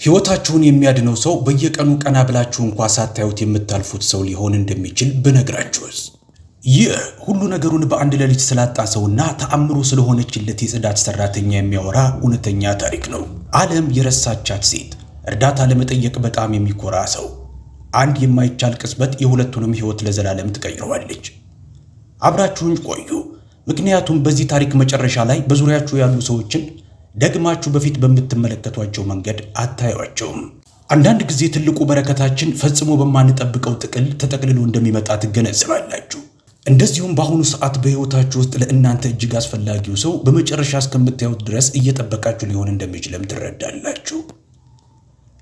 ሕይወታችሁን የሚያድነው ሰው በየቀኑ ቀና ብላችሁ እንኳን ሳታዩት የምታልፉት ሰው ሊሆን እንደሚችል ብነግራችሁስ? ይህ ሁሉ ነገሩን በአንድ ሌሊት ስላጣ ሰውና ተአምሮ ስለሆነችለት የጽዳት ሰራተኛ የሚያወራ እውነተኛ ታሪክ ነው። ዓለም የረሳቻት ሴት፣ እርዳታ ለመጠየቅ በጣም የሚኮራ ሰው፣ አንድ የማይቻል ቅጽበት የሁለቱንም ሕይወት ለዘላለም ትቀይረዋለች። አብራችሁን ቆዩ፣ ምክንያቱም በዚህ ታሪክ መጨረሻ ላይ በዙሪያችሁ ያሉ ሰዎችን ደግማችሁ በፊት በምትመለከቷቸው መንገድ አታዩአቸውም። አንዳንድ ጊዜ ትልቁ በረከታችን ፈጽሞ በማንጠብቀው ጥቅል ተጠቅልሎ እንደሚመጣ ትገነዘባላችሁ። እንደዚሁም በአሁኑ ሰዓት በሕይወታችሁ ውስጥ ለእናንተ እጅግ አስፈላጊው ሰው በመጨረሻ እስከምታዩት ድረስ እየጠበቃችሁ ሊሆን እንደሚችልም ትረዳላችሁ።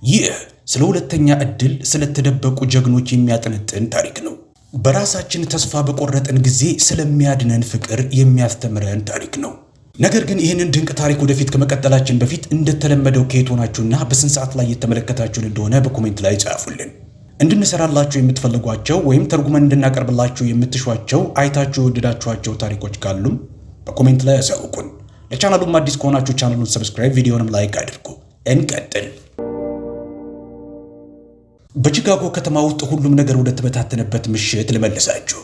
ይህ ስለ ሁለተኛ ዕድል፣ ስለተደበቁ ጀግኖች የሚያጠነጥን ታሪክ ነው። በራሳችን ተስፋ በቆረጥን ጊዜ ስለሚያድነን ፍቅር የሚያስተምረን ታሪክ ነው። ነገር ግን ይህንን ድንቅ ታሪክ ወደፊት ከመቀጠላችን በፊት እንደተለመደው ከየት ሆናችሁና በስንት ሰዓት ላይ የተመለከታችሁን እንደሆነ በኮሜንት ላይ ጻፉልን። እንድንሰራላችሁ የምትፈልጓቸው ወይም ተርጉመን እንድናቀርብላችሁ የምትሿቸው አይታችሁ የወደዳችኋቸው ታሪኮች ካሉም በኮሜንት ላይ ያሳውቁን። ለቻናሉም አዲስ ከሆናችሁ ቻናሉን ሰብስክራይብ፣ ቪዲዮንም ላይክ አድርጉ። እንቀጥል። በቺካጎ ከተማ ውስጥ ሁሉም ነገር ወደ ተበታተነበት ምሽት ልመልሳችሁ።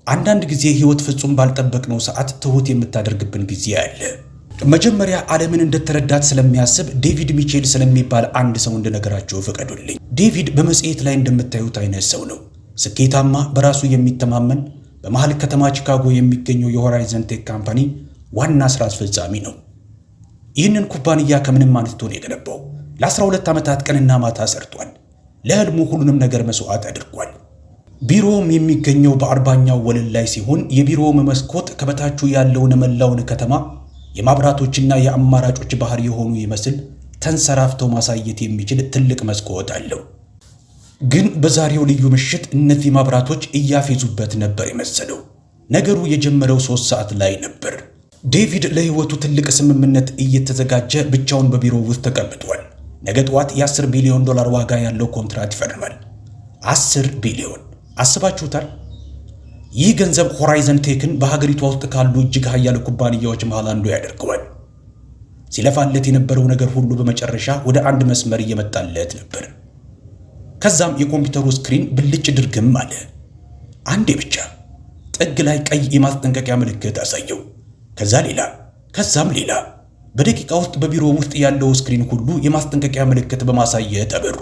አንዳንድ ጊዜ ሕይወት ፍጹም ባልጠበቅነው ሰዓት ትሁት የምታደርግብን ጊዜ አለ። መጀመሪያ ዓለምን እንደተረዳት ስለሚያስብ ዴቪድ ሚቼል ስለሚባል አንድ ሰው እንደነገራችሁ ፍቀዱልኝ። ዴቪድ በመጽሔት ላይ እንደምታዩት አይነት ሰው ነው። ስኬታማ፣ በራሱ የሚተማመን፣ በመሃል ከተማ ቺካጎ የሚገኘው የሆራይዘን ቴክ ካምፓኒ ዋና ሥራ አስፈጻሚ ነው። ይህንን ኩባንያ ከምንም አንስቶ ነው የገነባው። ለ12 ዓመታት ቀንና ማታ ሰርቷል። ለሕልሙ ሁሉንም ነገር መስዋዕት አድርጓል። ቢሮውም የሚገኘው በ40ኛው ወለል ላይ ሲሆን የቢሮውም መስኮት ከበታቹ ያለውን መላውን ከተማ የማብራቶችና የአማራጮች ባህር የሆኑ ይመስል ተንሰራፍተው ማሳየት የሚችል ትልቅ መስኮት አለው። ግን በዛሬው ልዩ ምሽት እነዚህ ማብራቶች እያፌዙበት ነበር የመሰለው። ነገሩ የጀመረው 3 ሰዓት ላይ ነበር። ዴቪድ ለሕይወቱ ትልቅ ስምምነት እየተዘጋጀ ብቻውን በቢሮው ውስጥ ተቀምጧል። ነገ ጠዋት የ10 ቢሊዮን ዶላር ዋጋ ያለው ኮንትራት ይፈርማል። 10 ቢሊዮን አስባችሁታል? ይህ ገንዘብ ሆራይዘን ቴክን በሀገሪቷ ውስጥ ካሉ እጅግ ኃያል ኩባንያዎች መሃል አንዱ ያደርገዋል። ሲለፋለት የነበረው ነገር ሁሉ በመጨረሻ ወደ አንድ መስመር እየመጣለት ነበር። ከዛም የኮምፒውተሩ ስክሪን ብልጭ ድርግም አለ። አንዴ ብቻ ጥግ ላይ ቀይ የማስጠንቀቂያ ምልክት አሳየው። ከዛ ሌላ፣ ከዛም ሌላ። በደቂቃ ውስጥ በቢሮ ውስጥ ያለው ስክሪን ሁሉ የማስጠንቀቂያ ምልክት በማሳየት አበሩ።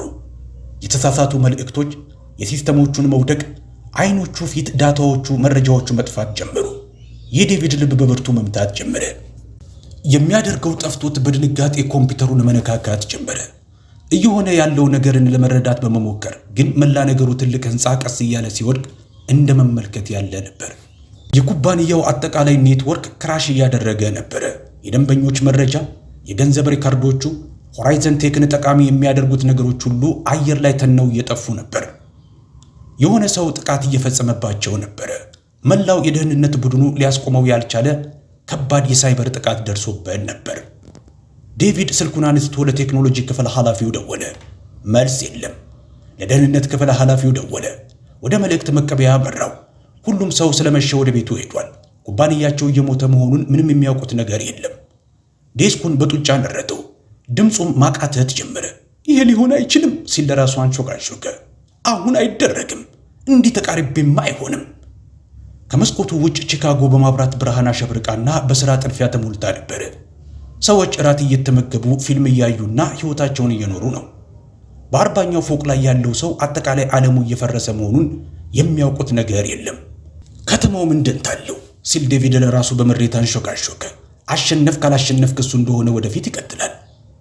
የተሳሳቱ መልእክቶች፣ የሲስተሞቹን መውደቅ፣ አይኖቹ ፊት ዳታዎቹ፣ መረጃዎቹ መጥፋት ጀመሩ። የዴቪድ ልብ በብርቱ መምታት ጀመረ። የሚያደርገው ጠፍቶት በድንጋጤ ኮምፒውተሩን መነካካት ጀመረ። እየሆነ ያለው ነገርን ለመረዳት በመሞከር ግን መላ ነገሩ ትልቅ ሕንፃ ቀስ እያለ ሲወድቅ እንደ መመልከት ያለ ነበር። የኩባንያው አጠቃላይ ኔትወርክ ክራሽ እያደረገ ነበረ። የደንበኞች መረጃ፣ የገንዘብ ሪካርዶቹ፣ ሆራይዘን ቴክን ጠቃሚ የሚያደርጉት ነገሮች ሁሉ አየር ላይ ተነው እየጠፉ ነበር። የሆነ ሰው ጥቃት እየፈጸመባቸው ነበረ። መላው የደህንነት ቡድኑ ሊያስቆመው ያልቻለ ከባድ የሳይበር ጥቃት ደርሶበት ነበር። ዴቪድ ስልኩን አንስቶ ለቴክኖሎጂ ክፍል ኃላፊው ደወለ። መልስ የለም። ለደህንነት ክፍል ኃላፊው ደወለ። ወደ መልእክት መቀበያ መራው። ሁሉም ሰው ስለመሸ ወደ ቤቱ ሄዷል። ኩባንያቸው እየሞተ መሆኑን ምንም የሚያውቁት ነገር የለም። ዴስኩን በጡጫ ነረተው። ድምፁም ማቃተት ጀመረ። ይሄ ሊሆን አይችልም ሲል ለራሱ አንሾካሾከ። አሁን አይደረግም፣ እንዲህ ተቃርቤማ አይሆንም። ከመስኮቱ ውጭ ቺካጎ በማብራት ብርሃን አሸብርቃና በሥራ ጥድፊያ ተሞልታ ነበር። ሰዎች እራት እየተመገቡ ፊልም እያዩና ሕይወታቸውን እየኖሩ ነው። በ40ኛው ፎቅ ላይ ያለው ሰው አጠቃላይ ዓለሙ እየፈረሰ መሆኑን የሚያውቁት ነገር የለም። ከተማው ምንድን ታለው ሲል ዴቪድ ለራሱ በምሬት አንሾካሾከ። አሸነፍ ካላሸነፍክ እሱ እንደሆነ ወደፊት ይቀጥላል።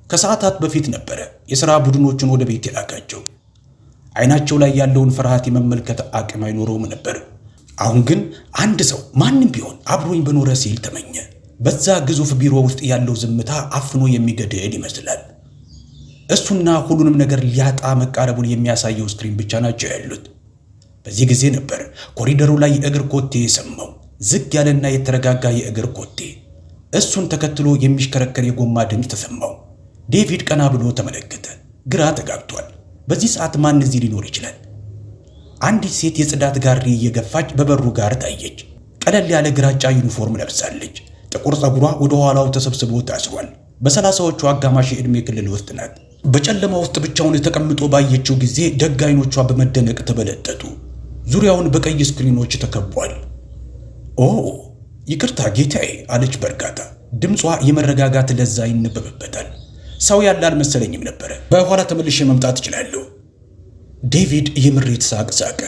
ከሰዓታት በፊት ነበረ የሥራ ቡድኖቹን ወደ ቤት የላካቸው። አይናቸው ላይ ያለውን ፍርሃት የመመልከት አቅም አይኖረውም ነበር። አሁን ግን አንድ ሰው ማንም ቢሆን አብሮኝ በኖረ ሲል ተመኘ። በዛ ግዙፍ ቢሮ ውስጥ ያለው ዝምታ አፍኖ የሚገድል ይመስላል። እሱና ሁሉንም ነገር ሊያጣ መቃረቡን የሚያሳየው ስክሪን ብቻ ናቸው ያሉት። በዚህ ጊዜ ነበር ኮሪደሩ ላይ የእግር ኮቴ የሰማው። ዝግ ያለና የተረጋጋ የእግር ኮቴ። እሱን ተከትሎ የሚሽከረከር የጎማ ድምፅ ተሰማው። ዴቪድ ቀና ብሎ ተመለከተ። ግራ ተጋብቷል። በዚህ ሰዓት ማን እዚህ ሊኖር ይችላል? አንዲት ሴት የጽዳት ጋሪ እየገፋች በበሩ ጋር ታየች። ቀለል ያለ ግራጫ ዩኒፎርም ለብሳለች። ጥቁር ፀጉሯ ወደ ኋላው ተሰብስቦ ታስሯል። በ30ዎቹ አጋማሽ የዕድሜ ክልል ውስጥ ናት። በጨለማ ውስጥ ብቻውን ተቀምጦ ባየችው ጊዜ ደግ አይኖቿ በመደነቅ ተበለጠጡ። ዙሪያውን በቀይ ስክሪኖች ተከቧል። ኦ ይቅርታ ጌታዬ አለች በእርጋታ። ድምጿ የመረጋጋት ለዛ ይነበብበታል። ሰው ያለ አልመሰለኝም ነበረ። በኋላ ተመልሼ መምጣት እችላለሁ። ዴቪድ የምሬት ሳቅ ሳቀ።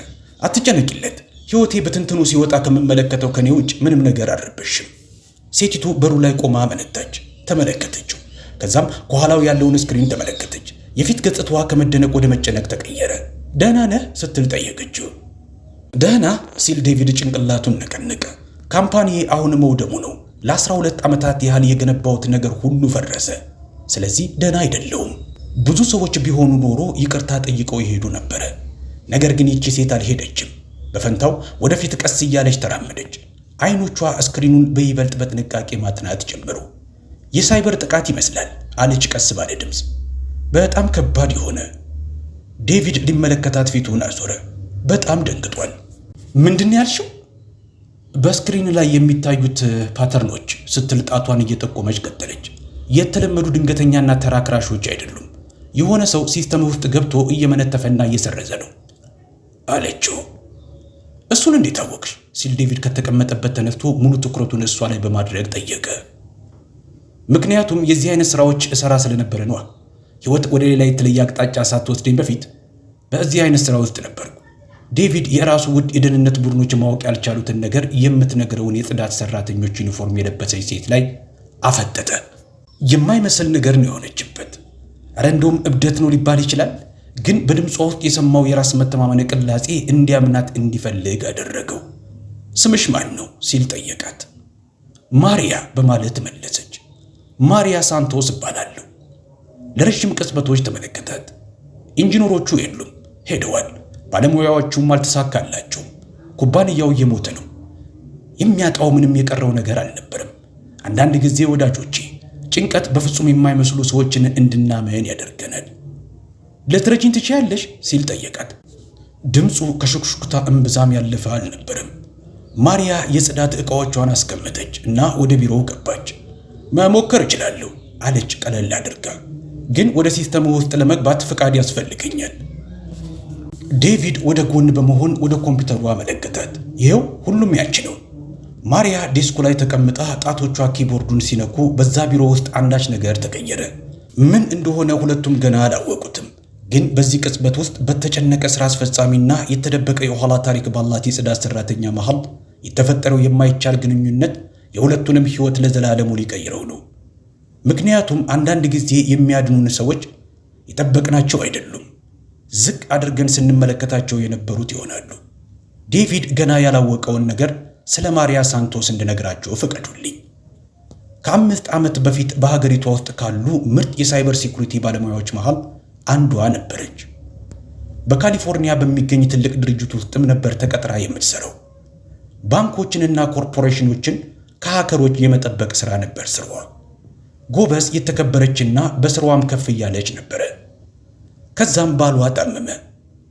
አትጨነቂለት፣ ሕይወቴ በትንትኑ ሲወጣ ከምመለከተው ከኔ ውጭ ምንም ነገር አልረበሽም። ሴቲቱ በሩ ላይ ቆማ አመነታች። ተመለከተችው። ከዛም ከኋላው ያለውን ስክሪን ተመለከተች። የፊት ገጽታዋ ከመደነቅ ወደ መጨነቅ ተቀየረ። ደህና ነህ ስትል ጠየቀችው። ደህና ሲል ዴቪድ ጭንቅላቱን ነቀነቀ። ካምፓኒዬ አሁን መውደሙ ነው። ለ12 ዓመታት ያህል የገነባሁት ነገር ሁሉ ፈረሰ። ስለዚህ ደህና አይደለሁም። ብዙ ሰዎች ቢሆኑ ኖሮ ይቅርታ ጠይቀው ይሄዱ ነበረ። ነገር ግን ይቺ ሴት አልሄደችም። በፈንታው ወደፊት ቀስ እያለች ተራመደች። አይኖቿ ስክሪኑን በይበልጥ በጥንቃቄ ማጥናት ጀመሩ። የሳይበር ጥቃት ይመስላል አለች ቀስ ባለ ድምፅ። በጣም ከባድ የሆነ። ዴቪድ ሊመለከታት ፊቱን አዞረ። በጣም ደንግጧል። ምንድን ያልሽው? በስክሪን ላይ የሚታዩት ፓተርኖች ስትል ጣቷን እየጠቆመች ቀጠለች። የተለመዱ ድንገተኛና ተራ ክራሾች አይደሉም። የሆነ ሰው ሲስተም ውስጥ ገብቶ እየመነተፈና እየሰረዘ ነው አለችው። እሱን እንዴት አወቅሽ? ሲል ዴቪድ ከተቀመጠበት ተነስቶ ሙሉ ትኩረቱን እሷ ላይ በማድረግ ጠየቀ። ምክንያቱም የዚህ አይነት ስራዎች እሰራ ስለነበረ ነዋ። ሕይወት ወደ ሌላ የተለየ አቅጣጫ ሳትወስደኝ በፊት በዚህ አይነት ስራ ውስጥ ነበርኩ። ዴቪድ የራሱ ውድ የደህንነት ቡድኖች ማወቅ ያልቻሉትን ነገር የምትነግረውን የጽዳት ሰራተኞች ዩኒፎርም የለበሰች ሴት ላይ አፈጠጠ። የማይመስል ነገር ነው የሆነችበት። ኧረ እንደውም እብደት ነው ሊባል ይችላል። ግን በድምጿ ውስጥ የሰማው የራስ መተማመን ቅላጼ እንዲያምናት እንዲፈልግ አደረገው። ስምሽ ማን ነው ሲል ጠየቃት። ማሪያ በማለት መለሰች። ማሪያ ሳንቶስ እባላለሁ። ለረጅም ቅጽበቶች ተመለከታት። ኢንጂነሮቹ የሉም፣ ሄደዋል። ባለሙያዎቹም አልተሳካላቸውም። ኩባንያው እየሞተ ነው። የሚያጣው ምንም የቀረው ነገር አልነበረም። አንዳንድ ጊዜ ወዳጆቼ ጭንቀት በፍጹም የማይመስሉ ሰዎችን እንድናመን ያደርገናል። ልትረጂኝ ትችያለሽ ሲል ጠየቃት። ድምፁ ከሹክሹክታ እምብዛም ያለፈ አልነበረም። ማሪያ የጽዳት ዕቃዎቿን አስቀመጠች እና ወደ ቢሮው ገባች። መሞከር እችላለሁ አለች ቀለል አድርጋ። ግን ወደ ሲስተሙ ውስጥ ለመግባት ፍቃድ ያስፈልገኛል። ዴቪድ ወደ ጎን በመሆን ወደ ኮምፒውተሩ አመለከታት። ይኸው ሁሉም ያንቺ ነው። ማሪያ ዴስኩ ላይ ተቀምጣ ጣቶቿ ኪቦርዱን ሲነኩ በዛ ቢሮ ውስጥ አንዳች ነገር ተቀየረ። ምን እንደሆነ ሁለቱም ገና አላወቁትም። ግን በዚህ ቅጽበት ውስጥ በተጨነቀ ስራ አስፈጻሚና የተደበቀ የኋላ ታሪክ ባላት የጽዳት ሰራተኛ መሃል የተፈጠረው የማይቻል ግንኙነት የሁለቱንም ሕይወት ለዘላለሙ ሊቀይረው ነው። ምክንያቱም አንዳንድ ጊዜ የሚያድኑን ሰዎች የጠበቅናቸው አይደሉም። ዝቅ አድርገን ስንመለከታቸው የነበሩት ይሆናሉ። ዴቪድ ገና ያላወቀውን ነገር ስለ ማሪያ ሳንቶስ እንድነግራቸው ፍቀዱልኝ። ከ5 ዓመት በፊት በሀገሪቷ ውስጥ ካሉ ምርጥ የሳይበር ሴኩሪቲ ባለሙያዎች መሃል አንዷ ነበረች። በካሊፎርኒያ በሚገኝ ትልቅ ድርጅት ውስጥም ነበር ተቀጥራ የምትሰራው። ባንኮችንና ኮርፖሬሽኖችን ከሃከሮች የመጠበቅ ሥራ ነበር ስራዋ። ጎበዝ፣ የተከበረችና በስራዋም ከፍ እያለች ነበረ። ከዛም ባሏ ታመመ።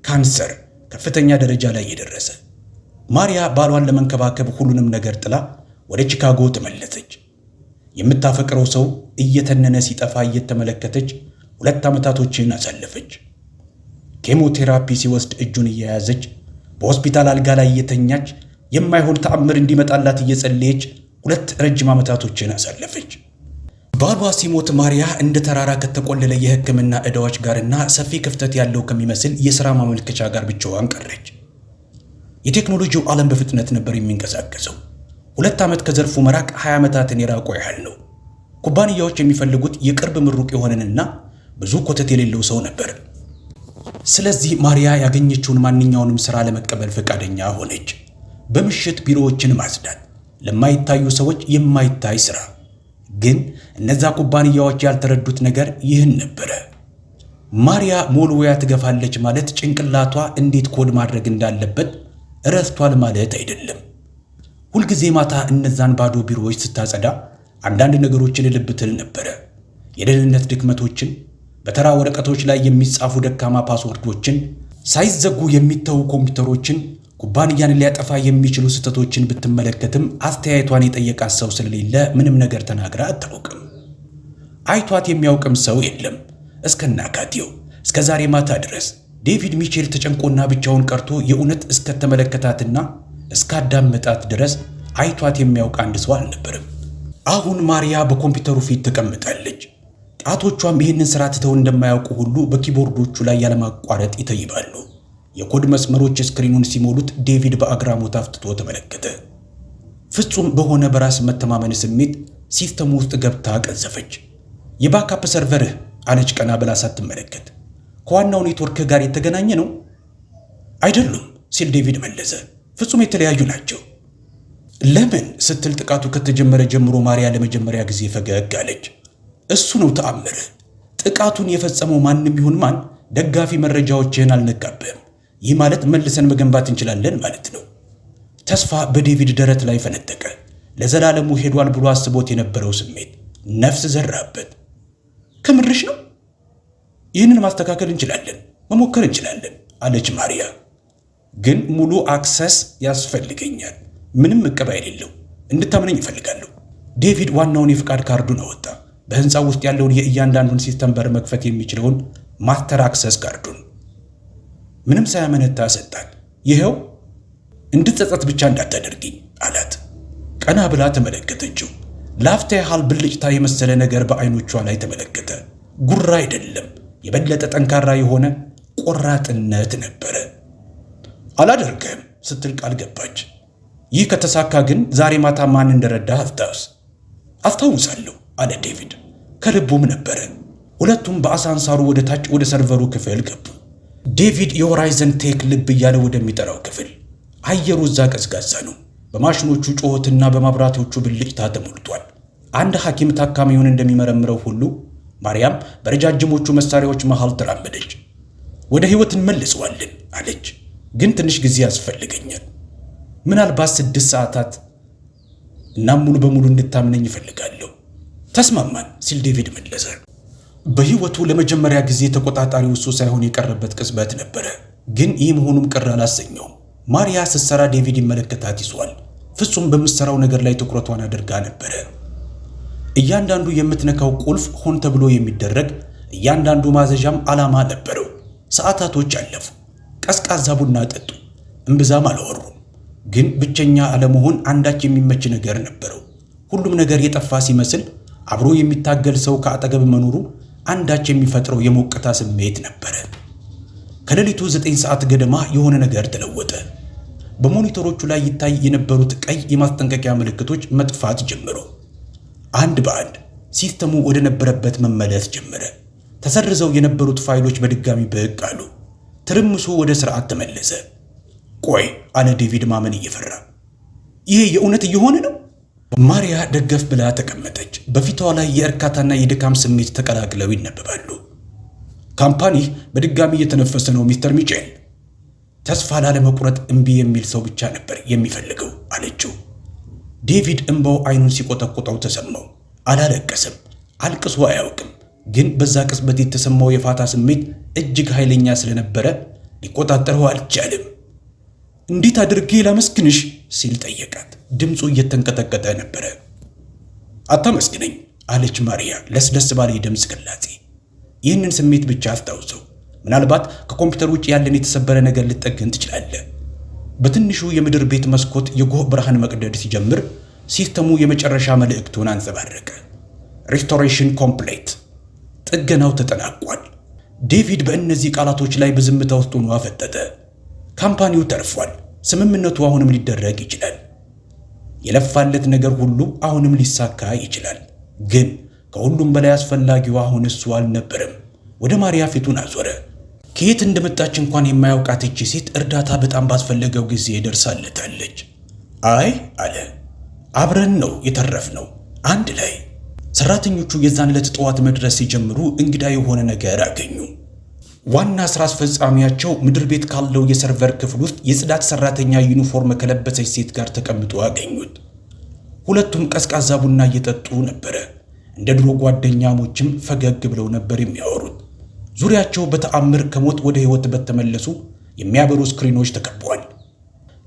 ካንሰር ከፍተኛ ደረጃ ላይ የደረሰ። ማሪያ ባሏን ለመንከባከብ ሁሉንም ነገር ጥላ ወደ ቺካጎ ተመለሰች። የምታፈቅረው ሰው እየተነነ ሲጠፋ እየተመለከተች 2 ዓመታቶችን አሳለፈች። ኬሞቴራፒ ሲወስድ እጁን እየያዘች በሆስፒታል አልጋ ላይ እየተኛች የማይሆን ተአምር እንዲመጣላት እየጸለየች 2 ረጅም ዓመታቶችን አሳለፈች። ባሏ ሲሞት ማሪያ እንደ ተራራ ከተቆለለ የሕክምና ዕዳዎች ጋርና ሰፊ ክፍተት ያለው ከሚመስል የሥራ ማመልከቻ ጋር ብቻዋን ቀረች። የቴክኖሎጂው ዓለም በፍጥነት ነበር የሚንቀሳቀሰው። 2 ዓመት ከዘርፉ መራቅ 20 ዓመታትን የራቆ ያህል ነው። ኩባንያዎች የሚፈልጉት የቅርብ ምሩቅ የሆነንና ብዙ ኮተት የሌለው ሰው ነበር። ስለዚህ ማሪያ ያገኘችውን ማንኛውንም ሥራ ለመቀበል ፈቃደኛ ሆነች። በምሽት ቢሮዎችን ማጽዳት፣ ለማይታዩ ሰዎች የማይታይ ሥራ። ግን እነዛ ኩባንያዎች ያልተረዱት ነገር ይህን ነበረ። ማሪያ ሞልዌያ ትገፋለች ማለት ጭንቅላቷ እንዴት ኮድ ማድረግ እንዳለበት ረስቷል ማለት አይደለም። ሁልጊዜ ማታ እነዛን ባዶ ቢሮዎች ስታጸዳ አንዳንድ ነገሮችን ልብ ትል ነበረ። የደህንነት ድክመቶችን፣ በተራ ወረቀቶች ላይ የሚጻፉ ደካማ ፓስወርዶችን፣ ሳይዘጉ የሚተዉ ኮምፒውተሮችን፣ ኩባንያን ሊያጠፋ የሚችሉ ስህተቶችን ብትመለከትም አስተያየቷን የጠየቃት ሰው ስለሌለ ምንም ነገር ተናግራ አታውቅም። አይቷት የሚያውቅም ሰው የለም። እስከናካቴው እስከ ዛሬ ማታ ድረስ ዴቪድ ሚቼል ተጨንቆና ብቻውን ቀርቶ የእውነት እስከተመለከታትና እስካዳመጣት ድረስ አይቷት የሚያውቅ አንድ ሰው አልነበረም። አሁን ማሪያ በኮምፒውተሩ ፊት ተቀምጣለች። ጣቶቿም ይህንን ስራ ትተው እንደማያውቁ ሁሉ በኪቦርዶቹ ላይ ያለማቋረጥ ይተይባሉ። የኮድ መስመሮች ስክሪኑን ሲሞሉት ዴቪድ በአግራሞት አፍጥጦ ተመለከተ። ፍጹም በሆነ በራስ መተማመን ስሜት ሲስተሙ ውስጥ ገብታ ቀዘፈች። የባካፕ ሰርቨርህ አለች ቀና ብላ ሳትመለከት። ከዋናው ኔትወርክ ጋር የተገናኘ ነው? አይደሉም ሲል ዴቪድ መለሰ። ፍጹም የተለያዩ ናቸው። ለምን ስትል ጥቃቱ ከተጀመረ ጀምሮ ማሪያ ለመጀመሪያ ጊዜ ፈገግ አለች። እሱ ነው ተአምር። ጥቃቱን የፈጸመው ማንም ይሁን ማን ደጋፊ መረጃዎችህን አልነካብህም። ይህ ማለት መልሰን መገንባት እንችላለን ማለት ነው። ተስፋ በዴቪድ ደረት ላይ ፈነጠቀ። ለዘላለሙ ሄዷል ብሎ አስቦት የነበረው ስሜት ነፍስ ዘራበት። ከምርሽ ነው? ይህንን ማስተካከል እንችላለን፣ መሞከር እንችላለን አለች ማሪያ። ግን ሙሉ አክሰስ ያስፈልገኛል፣ ምንም ዕቀባ የሌለው እንድታምነኝ እፈልጋለሁ። ዴቪድ ዋናውን የፍቃድ ካርዱን አወጣ። በህንፃው ውስጥ ያለውን የእያንዳንዱን ሲስተም በር መክፈት የሚችለውን ማስተር አክሰስ ካርዱን ምንም ሳያመነታ ሰጣት። ይኸው እንድትጸጸት ብቻ እንዳታደርግኝ አላት። ቀና ብላ ተመለከተችው። ላፍታ ያህል ብልጭታ የመሰለ ነገር በአይኖቿ ላይ ተመለከተ። ጉራ አይደለም፣ የበለጠ ጠንካራ የሆነ ቆራጥነት ነበረ። አላደርግም ስትል ቃል ገባች። ይህ ከተሳካ ግን ዛሬ ማታ ማን እንደረዳህ አስታውሳለሁ አለ ዴቪድ። ከልቡም ነበረ። ሁለቱም በአሳንሳሩ ወደ ታች ወደ ሰርቨሩ ክፍል ገቡ። ዴቪድ የሆራይዘን ቴክ ልብ እያለ ወደሚጠራው ክፍል። አየሩ እዛ ቀዝቃዛ ነው። በማሽኖቹ ጩኸትና በማብራቶቹ ብልጭታ ተሞልቷል። አንድ ሐኪም ታካሚውን እንደሚመረምረው ሁሉ ማርያም በረጃጅሞቹ መሳሪያዎች መሃል ተራመደች። ወደ ሕይወት እንመልሰዋለን አለች። ግን ትንሽ ጊዜ ያስፈልገኛል፣ ምናልባት 6 ሰዓታት። እናም ሙሉ በሙሉ እንድታምነኝ እፈልጋለሁ። ተስማማን ሲል ዴቪድ መለሰ። በሕይወቱ ለመጀመሪያ ጊዜ ተቆጣጣሪው እሱ ሳይሆን የቀረበት ቅጽበት ነበረ። ግን ይህ መሆኑም ቅር አላሰኘውም። ማሪያ ስትሰራ ዴቪድ ይመለከታት ይዟል። ፍጹም በምትሰራው ነገር ላይ ትኩረቷን አድርጋ ነበረ። እያንዳንዱ የምትነካው ቁልፍ ሆን ተብሎ የሚደረግ፣ እያንዳንዱ ማዘዣም ዓላማ ነበረው። ሰዓታቶች አለፉ። ቀዝቃዛ ቡና ጠጡ። እምብዛም አላወሩም። ግን ብቸኛ አለመሆን አንዳች የሚመች ነገር ነበረው። ሁሉም ነገር የጠፋ ሲመስል አብሮ የሚታገል ሰው ከአጠገብ መኖሩ አንዳች የሚፈጥረው የሞቅታ ስሜት ነበረ። ከሌሊቱ 9 ሰዓት ገደማ የሆነ ነገር ተለወጠ። በሞኒተሮቹ ላይ ይታይ የነበሩት ቀይ የማስጠንቀቂያ ምልክቶች መጥፋት ጀመሩ። አንድ በአንድ ሲስተሙ ወደ ነበረበት መመለስ ጀመረ። ተሰርዘው የነበሩት ፋይሎች በድጋሚ ብቅ አሉ። ትርምሱ ወደ ስርዓት ተመለሰ። ቆይ አለ ዴቪድ ማመን እየፈራ። ይሄ የእውነት እየሆነ ነው? ማሪያ ደገፍ ብላ ተቀመጠች። በፊቷ ላይ የእርካታና የድካም ስሜት ተቀላቅለው ይነበባሉ። ካምፓኒህ በድጋሚ እየተነፈሰ ነው ሚስተር ሚቼል። ተስፋ ላለመቁረጥ እምቢ የሚል ሰው ብቻ ነበር የሚፈልገው አለችው። ዴቪድ እንባው አይኑን ሲቆጠቁጠው ተሰማው። አላለቀሰም፣ አልቅሶ አያውቅም። ግን በዛ ቅጽበት የተሰማው የፋታ ስሜት እጅግ ኃይለኛ ስለነበረ ሊቆጣጠረው አልቻለም። እንዴት አድርጌ ላመስግንሽ ሲል ጠየቃት። ድምፁ እየተንቀጠቀጠ ነበረ። አታመስግነኝ አለች ማሪያ ለስለስ ባለ የድምፅ ቅላጼ። ይህንን ስሜት ብቻ አስታውሰው። ምናልባት ከኮምፒውተር ውጭ ያለን የተሰበረ ነገር ልትጠግን ትችላለህ። በትንሹ የምድር ቤት መስኮት የጎህ ብርሃን መቅደድ ሲጀምር ሲስተሙ የመጨረሻ መልእክቱን አንጸባረቀ። ሪስቶሬሽን ኮምፕሌት፣ ጥገናው ተጠናቋል። ዴቪድ በእነዚህ ቃላቶች ላይ በዝምታ ውስጥ ሆኖ አፈጠጠ። ካምፓኒው ተርፏል። ስምምነቱ አሁንም ሊደረግ ይችላል። የለፋለት ነገር ሁሉ አሁንም ሊሳካ ይችላል። ግን ከሁሉም በላይ አስፈላጊው አሁን እሱ አልነበረም። ወደ ማሪያ ፊቱን አዞረ። ከየት እንደመጣች እንኳን የማያውቃት እቺ ሴት እርዳታ በጣም ባስፈለገው ጊዜ ደርሳለታለች። አይ አለ፣ አብረን ነው የተረፍነው አንድ ላይ። ሰራተኞቹ የዛን ዕለት ጠዋት መድረስ ሲጀምሩ እንግዳ የሆነ ነገር አገኙ። ዋና ስራ አስፈጻሚያቸው ምድር ቤት ካለው የሰርቨር ክፍል ውስጥ የጽዳት ሰራተኛ ዩኒፎርም ከለበሰች ሴት ጋር ተቀምጦ አገኙት። ሁለቱም ቀዝቃዛ ቡና እየጠጡ ነበረ። እንደ ድሮ ጓደኛሞችም ፈገግ ብለው ነበር የሚያወሩት። ዙሪያቸው በተአምር ከሞት ወደ ሕይወት በተመለሱ የሚያበሩ ስክሪኖች ተከበዋል።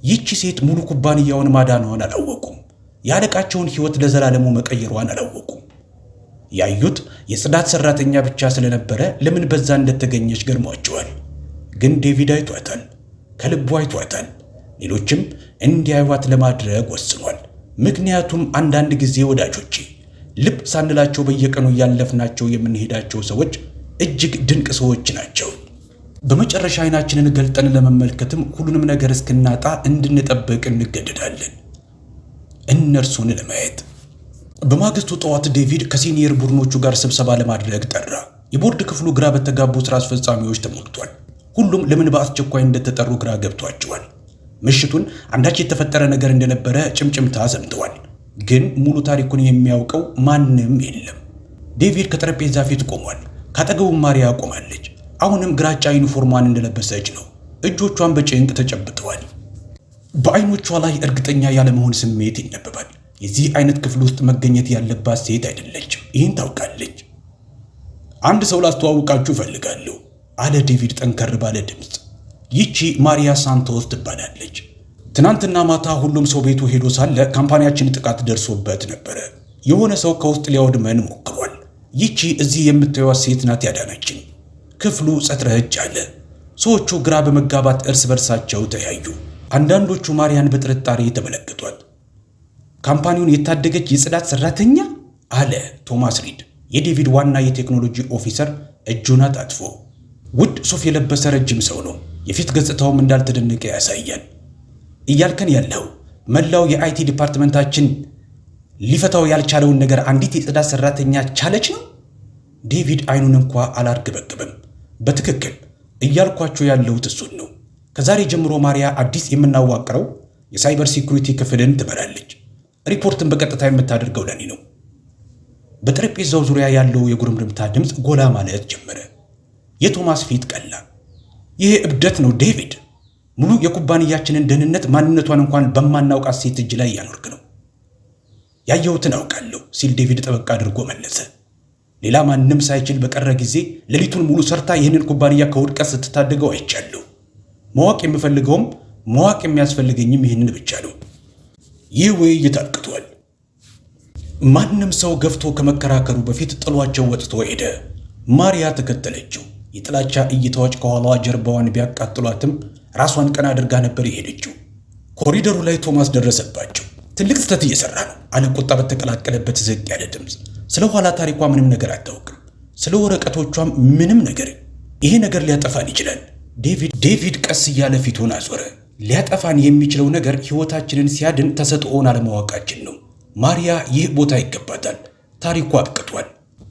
ይህቺ ሴት ሙሉ ኩባንያውን ማዳኗን አላወቁም። የአለቃቸውን ሕይወት ለዘላለሙ መቀየሯን አላወቁም። ያዩት የጽዳት ሰራተኛ ብቻ ስለነበረ ለምን በዛ እንደተገኘች ገርሟቸዋል። ግን ዴቪድ አይቷታል፣ ከልቡ አይቷታል። ሌሎችም እንዲያዩዋት ለማድረግ ወስኗል። ምክንያቱም አንዳንድ ጊዜ ወዳጆቼ ልብ ሳንላቸው በየቀኑ ያለፍናቸው የምንሄዳቸው ሰዎች እጅግ ድንቅ ሰዎች ናቸው። በመጨረሻ አይናችንን ገልጠን ለመመልከትም ሁሉንም ነገር እስክናጣ እንድንጠብቅ እንገደዳለን፣ እነርሱን ለማየት። በማግስቱ ጠዋት ዴቪድ ከሲኒየር ቡድኖቹ ጋር ስብሰባ ለማድረግ ጠራ። የቦርድ ክፍሉ ግራ በተጋቡ ሥራ አስፈጻሚዎች ተሞልቷል። ሁሉም ለምን በአስቸኳይ እንደተጠሩ ግራ ገብቷቸዋል። ምሽቱን አንዳች የተፈጠረ ነገር እንደነበረ ጭምጭምታ ሰምተዋል። ግን ሙሉ ታሪኩን የሚያውቀው ማንም የለም። ዴቪድ ከጠረጴዛ ፊት ቆሟል። ካጠገቡ ማሪያ ቆማለች። አሁንም ግራጫ ዩኒፎርሟን እንደለበሰች ነው። እጆቿን በጭንቅ ተጨብጠዋል። በአይኖቿ ላይ እርግጠኛ ያለመሆን ስሜት ይነበባል። የዚህ አይነት ክፍል ውስጥ መገኘት ያለባት ሴት አይደለችም። ይህን ታውቃለች። አንድ ሰው ላስተዋውቃችሁ እፈልጋለሁ አለ ዴቪድ ጠንከር ባለ ድምፅ። ይቺ ማሪያ ሳንቶስ ትባላለች። ትናንትና ማታ ሁሉም ሰው ቤቱ ሄዶ ሳለ ካምፓኒያችን ጥቃት ደርሶበት ነበረ። የሆነ ሰው ከውስጥ ሊያወድመን ሞክሯል። ይቺ እዚህ የምታዩት ሴት ናት ያዳነችን። ክፍሉ ጸጥ ረጭ አለ። ሰዎቹ ግራ በመጋባት እርስ በርሳቸው ተያዩ። አንዳንዶቹ ማሪያን በጥርጣሬ ተመለከቷት። ካምፓኒውን የታደገች የጽዳት ሰራተኛ አለ ቶማስ ሪድ፣ የዴቪድ ዋና የቴክኖሎጂ ኦፊሰር፣ እጁን አጣጥፎ። ውድ ሱፍ የለበሰ ረጅም ሰው ነው። የፊት ገጽታውም እንዳልተደነቀ ያሳያል። እያልከን ያለው መላው የአይቲ ዲፓርትመንታችን ሊፈታው ያልቻለውን ነገር አንዲት የጽዳት ሰራተኛ ቻለች ነው? ዴቪድ አይኑን እንኳ አላርገበገበም። በትክክል እያልኳቸው ያለሁት እሱን ነው። ከዛሬ ጀምሮ ማሪያ አዲስ የምናዋቅረው የሳይበር ሴኩሪቲ ክፍልን ትመራለች። ሪፖርትን በቀጥታ የምታደርገው ለኔ ነው። በጠረጴዛው ዙሪያ ያለው የጉርምርምታ ድምፅ ጎላ ማለት ጀመረ። የቶማስ ፊት ቀላ። ይሄ እብደት ነው ዴቪድ። ሙሉ የኩባንያችንን ደህንነት ማንነቷን እንኳን በማናውቃት ሴት እጅ ላይ ያኖርክ ነው። ያየሁትን አውቃለሁ ሲል ዴቪድ ጠበቅ አድርጎ መለሰ። ሌላ ማንም ሳይችል በቀረ ጊዜ ሌሊቱን ሙሉ ሰርታ ይህንን ኩባንያ ከውድቀት ስትታደገው አይቻለሁ። ማወቅ የምፈልገውም ማወቅ የሚያስፈልገኝም ይህንን ብቻ ነው። ይህ ውይይት አብቅቷል። ማንም ሰው ገፍቶ ከመከራከሩ በፊት ጥሏቸው ወጥቶ ሄደ። ማሪያ ተከተለችው። የጥላቻ እይታዎች ከኋላዋ ጀርባዋን ቢያቃጥሏትም ራሷን ቀና አድርጋ ነበር የሄደችው። ኮሪደሩ ላይ ቶማስ ደረሰባቸው። ትልቅ ስህተት እየሰራ ነው አለ ቁጣ በተቀላቀለበት ዝቅ ያለ ድምፅ። ስለ ኋላ ታሪኳ ምንም ነገር አታውቅም፣ ስለ ወረቀቶቿም ምንም ነገር። ይሄ ነገር ሊያጠፋን ይችላል። ዴቪድ ቀስ እያለ ፊቱን አዞረ። ሊያጠፋን የሚችለው ነገር ሕይወታችንን ሲያድን ተሰጥኦን አለማወቃችን ነው። ማሪያ ይህ ቦታ ይገባታል። ታሪኳ አብቅቷል።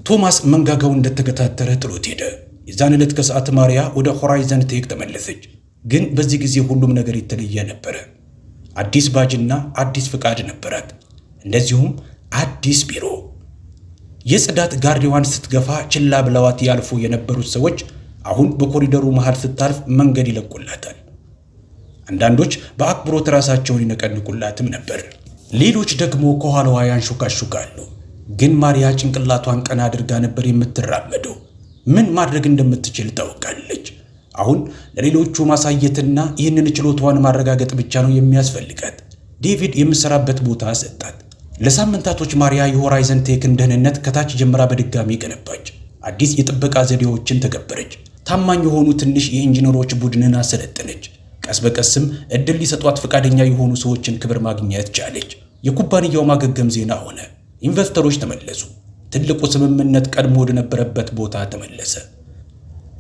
ቶማስ መንጋጋው እንደተገታተረ ጥሎት ሄደ። የዛን ዕለት ከሰዓት ማሪያ ወደ ሆራይዘን ቴክ ተመለሰች። ግን በዚህ ጊዜ ሁሉም ነገር የተለየ ነበረ። አዲስ ባጅና አዲስ ፍቃድ ነበራት። እንደዚሁም አዲስ ቢሮ። የጽዳት ጋርዲዋን ስትገፋ ችላ ብለዋት ያልፉ የነበሩት ሰዎች አሁን በኮሪደሩ መሃል ስታልፍ መንገድ ይለቁላታል። አንዳንዶች በአክብሮት ራሳቸውን ይነቀንቁላትም ነበር። ሌሎች ደግሞ ከኋላዋ ያንሹካሹካሉ። ግን ማሪያ ጭንቅላቷን ቀና አድርጋ ነበር የምትራመደው። ምን ማድረግ እንደምትችል ታውቃለች። አሁን ለሌሎቹ ማሳየትና ይህንን ችሎታዋን ማረጋገጥ ብቻ ነው የሚያስፈልጋት። ዴቪድ የምሰራበት ቦታ ሰጣት። ለሳምንታቶች ማሪያ የሆራይዘን ቴክን ደህንነት ከታች ጀምራ በድጋሚ ገነባች። አዲስ የጥበቃ ዘዴዎችን ተገበረች። ታማኝ የሆኑ ትንሽ የኢንጂነሮች ቡድንን አሰለጠነች። ቀስ በቀስም እድል ሊሰጧት ፈቃደኛ የሆኑ ሰዎችን ክብር ማግኘት ቻለች። የኩባንያው ማገገም ዜና ሆነ። ኢንቨስተሮች ተመለሱ። ትልቁ ስምምነት ቀድሞ ወደ ነበረበት ቦታ ተመለሰ።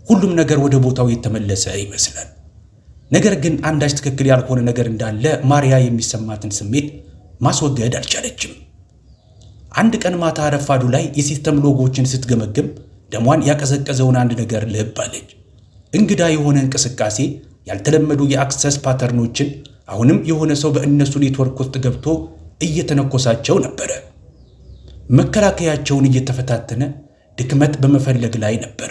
ሁሉም ነገር ወደ ቦታው የተመለሰ ይመስላል። ነገር ግን አንዳች ትክክል ያልሆነ ነገር እንዳለ ማሪያ የሚሰማትን ስሜት ማስወገድ አልቻለችም። አንድ ቀን ማታ ረፋዱ ላይ የሲስተም ሎጎችን ስትገመግም ደሟን ያቀዘቀዘውን አንድ ነገር ልብ አለች። እንግዳ የሆነ እንቅስቃሴ፣ ያልተለመዱ የአክሰስ ፓተርኖችን። አሁንም የሆነ ሰው በእነሱ ኔትወርክ ውስጥ ገብቶ እየተነኮሳቸው ነበረ። መከላከያቸውን እየተፈታተነ ድክመት በመፈለግ ላይ ነበር።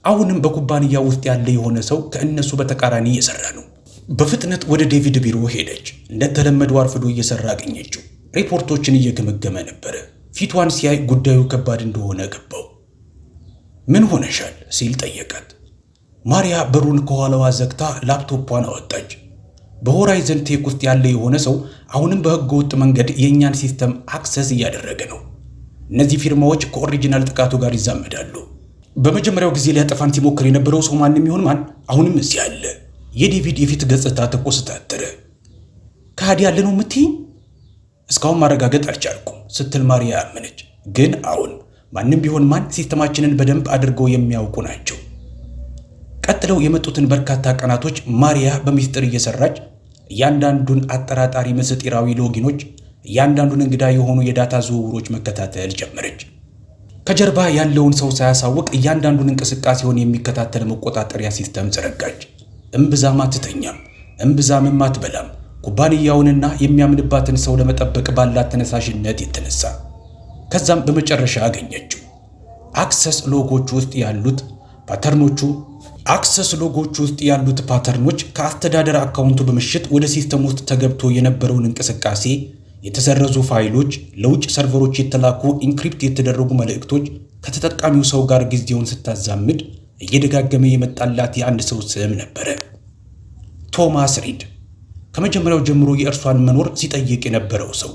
አሁንም በኩባንያ ውስጥ ያለ የሆነ ሰው ከእነሱ በተቃራኒ እየሰራ ነው። በፍጥነት ወደ ዴቪድ ቢሮ ሄደች። እንደተለመደው አርፍዶ እየሰራ አገኘችው። ሪፖርቶችን እየገመገመ ነበረ። ፊቷን ሲያይ ጉዳዩ ከባድ እንደሆነ ገባው። ምን ሆነሻል ሲል ጠየቃት። ማሪያ በሩን ከኋላዋ ዘግታ ላፕቶፑን አወጣች። በሆራይዘን ቴክ ውስጥ ያለ የሆነ ሰው አሁንም በሕገ ወጥ መንገድ የእኛን ሲስተም አክሰስ እያደረገ ነው። እነዚህ ፊርማዎች ከኦሪጂናል ጥቃቱ ጋር ይዛመዳሉ። በመጀመሪያው ጊዜ ሊያጠፋን ሲሞክር የነበረው ሰው ማንም ይሆን ማን አሁንም እዚህ አለ። የዴቪድ የፊት ገጽታ ተኮስታተረ። ከሃዲ ያለ ነው የምትይኝ? እስካሁን ማረጋገጥ አልቻልኩም ስትል ማሪያ አመነች። ግን አሁን ማንም ቢሆን ማን ሲስተማችንን በደንብ አድርገው የሚያውቁ ናቸው። ቀጥለው የመጡትን በርካታ ቀናቶች ማሪያ በሚስጥር እየሰራች እያንዳንዱን አጠራጣሪ ምስጢራዊ ሎጊኖች፣ እያንዳንዱን እንግዳ የሆኑ የዳታ ዝውውሮች መከታተል ጀመረች። ከጀርባ ያለውን ሰው ሳያሳውቅ እያንዳንዱን እንቅስቃሴውን የሚከታተል መቆጣጠሪያ ሲስተም ዘረጋች። እምብዛም አትተኛም፣ እምብዛምም አትበላም። ኩባንያውንና የሚያምንባትን ሰው ለመጠበቅ ባላት ተነሳሽነት የተነሳ ከዛም በመጨረሻ አገኘችው። አክሰስ ሎጎች ውስጥ ያሉት ፓተርኖች ከአስተዳደር አካውንቱ በምሽት ወደ ሲስተም ውስጥ ተገብቶ የነበረውን እንቅስቃሴ፣ የተሰረዙ ፋይሎች፣ ለውጭ ሰርቨሮች የተላኩ ኢንክሪፕት የተደረጉ መልእክቶች፣ ከተጠቃሚው ሰው ጋር ጊዜውን ስታዛምድ እየደጋገመ የመጣላት የአንድ ሰው ስም ነበረ። ቶማስ ሪድ። ከመጀመሪያው ጀምሮ የእርሷን መኖር ሲጠይቅ የነበረው ሰው፣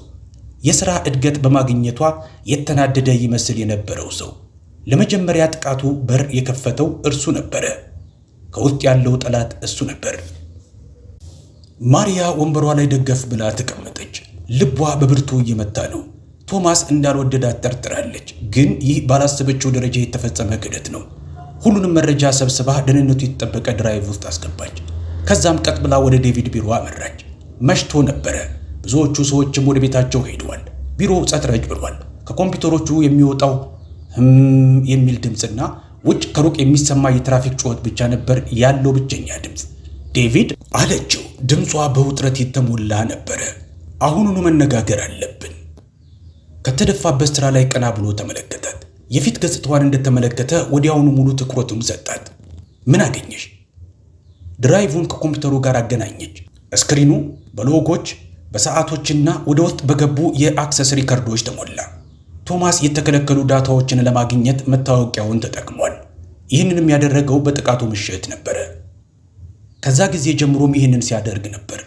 የሥራ እድገት በማግኘቷ የተናደደ ይመስል የነበረው ሰው፣ ለመጀመሪያ ጥቃቱ በር የከፈተው እርሱ ነበረ። ከውስጥ ያለው ጠላት እሱ ነበር። ማሪያ ወንበሯ ላይ ደገፍ ብላ ተቀመጠች። ልቧ በብርቱ እየመታ ነው። ቶማስ እንዳልወደዳት ጠርጥራለች። ግን ይህ ባላሰበችው ደረጃ የተፈጸመ ክህደት ነው። ሁሉንም መረጃ ሰብስባ ደህንነቱ የተጠበቀ ድራይቭ ውስጥ አስገባች። ከዛም ቀጥ ብላ ወደ ዴቪድ ቢሮ አመራች። መሽቶ ነበረ። ብዙዎቹ ሰዎችም ወደ ቤታቸው ሄደዋል። ቢሮው ጸጥ ረጭ ብሏል። ከኮምፒውተሮቹ የሚወጣው የሚል ድምፅና ውጭ ከሩቅ የሚሰማ የትራፊክ ጩኸት ብቻ ነበር ያለው ብቸኛ ድምፅ። ዴቪድ አለችው። ድምጿ በውጥረት የተሞላ ነበረ። አሁኑኑ መነጋገር አለብን። ከተደፋበት ስራ ላይ ቀና ብሎ ተመለከታት። የፊት ገጽታዋን እንደተመለከተ ወዲያውኑ ሙሉ ትኩረቱን ሰጣት። ምን አገኘሽ? ድራይቭን ከኮምፒውተሩ ጋር አገናኘች። ስክሪኑ በሎጎች በሰዓቶችና ወደ ውስጥ በገቡ የአክሰስ ሪከርዶች ተሞላ። ቶማስ የተከለከሉ ዳታዎችን ለማግኘት መታወቂያውን ተጠቅሟል። ይህንንም ያደረገው በጥቃቱ ምሽት ነበረ። ከዛ ጊዜ ጀምሮም ይህንን ሲያደርግ ነበር።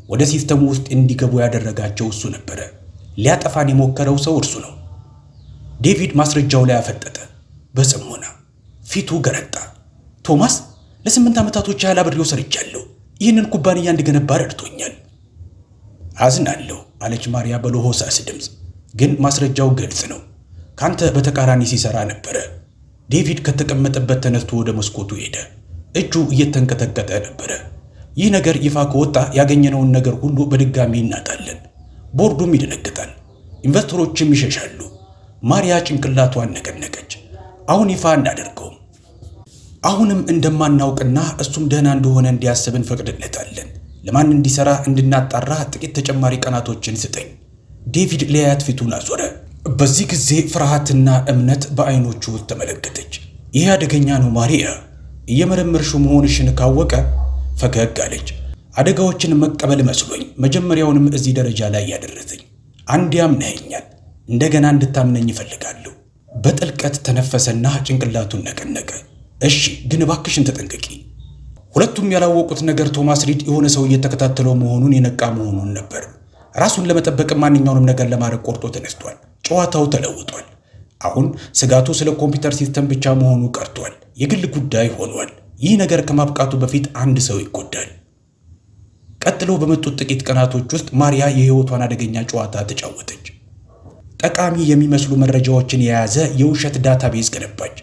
ወደ ሲስተሙ ውስጥ እንዲገቡ ያደረጋቸው እሱ ነበረ። ሊያጠፋን የሞከረው ሰው እርሱ ነው። ዴቪድ ማስረጃው ላይ አፈጠጠ። በጽሞና ፊቱ ገረጣ። ቶማስ ለ8 ዓመታቶች ያህል አብሬው ሰርቻለሁ። ይህንን ኩባንያ እንድገነባ ረድቶኛል። አዝናለሁ አለች ማሪያ በለሆሳስ ድምፅ። ግን ማስረጃው ግልጽ ነው። ካንተ በተቃራኒ ሲሰራ ነበረ። ዴቪድ ከተቀመጠበት ተነስቶ ወደ መስኮቱ ሄደ። እጁ እየተንቀጠቀጠ ነበረ። ይህ ነገር ይፋ ከወጣ ያገኘነውን ነገር ሁሉ በድጋሚ እናጣለን። ቦርዱም ይደነግጣል፣ ኢንቨስተሮችም ይሸሻሉ። ማሪያ ጭንቅላቷን ነቀነቀች። አሁን ይፋ እናደርገውም። አሁንም እንደማናውቅና እሱም ደህና እንደሆነ እንዲያስብ እንፈቅድለታለን። ለማን እንዲሰራ እንድናጣራ ጥቂት ተጨማሪ ቀናቶችን ስጠኝ። ዴቪድ ሊያያት ፊቱን አዞረ። በዚህ ጊዜ ፍርሃትና እምነት በአይኖቹ ውስጥ ተመለከተች። ይህ አደገኛ ነው ማሪያ። እየመረመርሽው መሆንሽን ካወቀ ፈገግ አለች። አደጋዎችን መቀበል መስሎኝ መጀመሪያውንም እዚህ ደረጃ ላይ ያደረሰኝ። አንድ ያምነኸኛል፣ እንደገና እንድታምነኝ ይፈልጋለሁ። በጥልቀት ተነፈሰና ጭንቅላቱን ነቀነቀ። እሺ ግን እባክሽን ተጠንቀቂ። ሁለቱም ያላወቁት ነገር ቶማስ ሪድ የሆነ ሰው እየተከታተለው መሆኑን የነቃ መሆኑን ነበር። ራሱን ለመጠበቅ ማንኛውንም ነገር ለማድረግ ቆርጦ ተነስቷል። ጨዋታው ተለውጧል። አሁን ስጋቱ ስለ ኮምፒውተር ሲስተም ብቻ መሆኑ ቀርቷል። የግል ጉዳይ ሆኗል። ይህ ነገር ከማብቃቱ በፊት አንድ ሰው ይጎዳል። ቀጥሎ በመጡት ጥቂት ቀናቶች ውስጥ ማሪያ የህይወቷን አደገኛ ጨዋታ ተጫወተች። ጠቃሚ የሚመስሉ መረጃዎችን የያዘ የውሸት ዳታቤዝ ገነባች።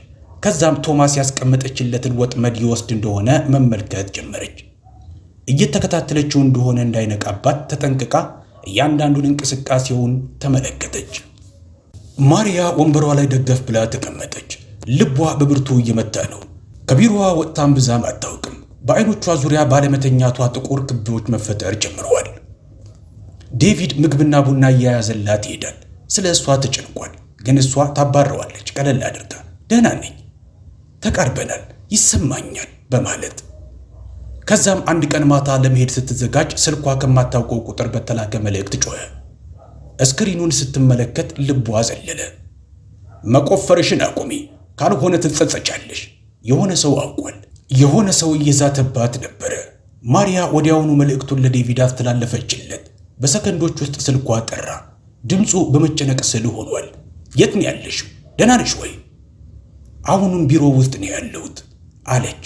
ከዛም ቶማስ ያስቀመጠችለትን ወጥመድ ይወስድ እንደሆነ መመልከት ጀመረች። እየተከታተለችው እንደሆነ እንዳይነቃባት ተጠንቅቃ እያንዳንዱን እንቅስቃሴውን ተመለከተች። ማሪያ ወንበሯ ላይ ደገፍ ብላ ተቀመጠች። ልቧ በብርቱ እየመታ ነው። ከቢሮዋ ወጥታም ብዛም አታውቅም። በአይኖቿ ዙሪያ ባለመተኛቷ ጥቁር ክቦች መፈጠር ጀምረዋል። ዴቪድ ምግብና ቡና እያያዘላት ይሄዳል። ስለ እሷ ተጨንቋል፣ ግን እሷ ታባረዋለች ቀለል አድርጋ። ደህና ነኝ፣ ተቃርበናል፣ ይሰማኛል በማለት ከዛም አንድ ቀን ማታ ለመሄድ ስትዘጋጅ ስልኳ ከማታውቀው ቁጥር በተላከ መልእክት ጮኸ። ስክሪኑን ስትመለከት ልቧ ዘለለ። መቆፈርሽን አቁሚ፣ ካልሆነ ትጸጸቻለሽ። የሆነ ሰው አውቋል። የሆነ ሰው እየዛተባት ነበረ። ማሪያ ወዲያውኑ መልእክቱን ለዴቪድ አስተላለፈችለት። በሰከንዶች ውስጥ ስልኳ ጠራ። ድምፁ በመጨነቅ ስል ሆኗል። የት ነው ያለሽው? ደህና ነሽ ወይ? አሁንም ቢሮ ውስጥ ነው ያለሁት አለች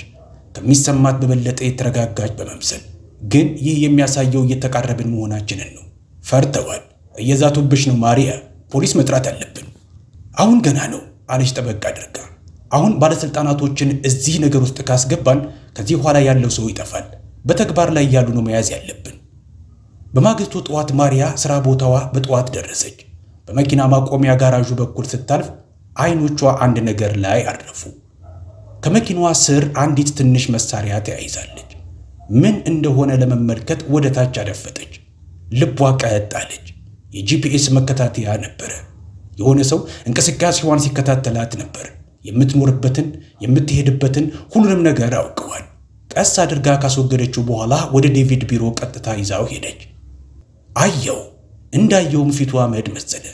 ከሚሰማት በበለጠ የተረጋጋች በመምሰል። ግን ይህ የሚያሳየው እየተቃረብን መሆናችንን ነው። ፈርተዋል። እየዛቱብሽ ነው ማሪያ። ፖሊስ መጥራት አለብን። አሁን ገና ነው አለች ጠበቅ አድርጋ። አሁን ባለስልጣናቶችን እዚህ ነገር ውስጥ ካስገባን ከዚህ ኋላ ያለው ሰው ይጠፋል። በተግባር ላይ ያሉ ነው መያዝ ያለብን። በማግስቱ ጠዋት ማሪያ ስራ ቦታዋ በጠዋት ደረሰች። በመኪና ማቆሚያ ጋራዡ በኩል ስታልፍ አይኖቿ አንድ ነገር ላይ አረፉ። ከመኪናዋ ስር አንዲት ትንሽ መሳሪያ ተያይዛለች። ምን እንደሆነ ለመመልከት ወደ ታች አደፈጠች። ልቧ ቀጥ አለች። የጂፒኤስ መከታተያ ነበረ። የሆነ ሰው እንቅስቃሴዋን ሲከታተላት ነበር። የምትኖርበትን የምትሄድበትን ሁሉንም ነገር አውቀዋል። ቀስ አድርጋ ካስወገደችው በኋላ ወደ ዴቪድ ቢሮ ቀጥታ ይዛው ሄደች። አየው። እንዳየውም ፊቱ አመድ መሰለ።